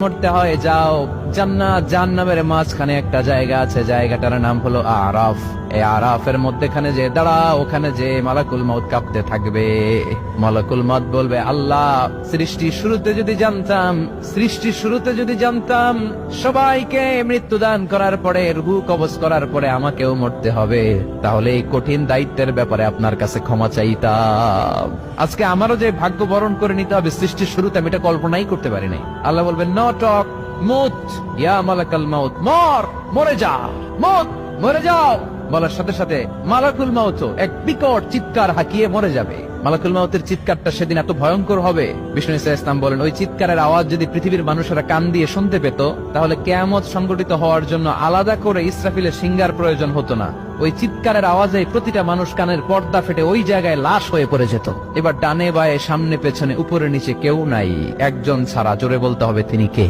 মরতে হয় যাও, জান্নাত জাহান্নামের মাঝখানে একটা জায়গা আছে, জায়গাটার নাম হলো আরাফ। এই আরাফের মধ্যখানে যে দাঁড়া, ওখানে যে মালাকুল মউত কাঁপতে থাকবে। মালাকুল মউত বলবে, আল্লাহ সৃষ্টির শুরুতে যদি জানতাম সবাইকে মৃত্যুদান করার পরে, রূহ কবজ করার পরে আমাকেও মরতে হবে, তাহলে এই কঠিন দায়িত্বের ব্যাপারে আপনার কাছে ক্ষমা চাইতাম। আজকে আমারও যে ভাগ্য বরণ করে নিতে হবে সৃষ্টির শুরুতে, আমি এটা কল্পনাই করতে পারি নাই। আল্লাহ বলবেন, নো টক মুত ইয়া মালাকুল মউত, মরে যা, মরে যাও। বলার সাথে সাথে মালাকুল মউত এক বিকট চিৎকার হাঁকিয়ে মরে যাবে। মালাকুল মউতের চিৎকারটা সেদিন এত ভয়ঙ্কর হবে, বিষ্ণু ঈসা ইসলাম বলেন, ওই চিৎকারের আওয়াজ যদি পৃথিবীর মানুষেরা কান দিয়ে শুনতে পেত, তাহলে কিয়ামত সংগঠিত হওয়ার জন্য আলাদা করে ইসরাফিলের সিংহার প্রয়োজন হতো না। ওই চিৎকারের আওয়াজে প্রতিটা মানুষ কানের পর্দা ফেটে ওই জায়গায় লাশ হয়ে পড়ে যেত। এবার ডানে বায়ে সামনে পেছনে উপরে নিচে কেউ নাই, একজন ছাড়া। জোরে বলতে হবে, তিনি কে?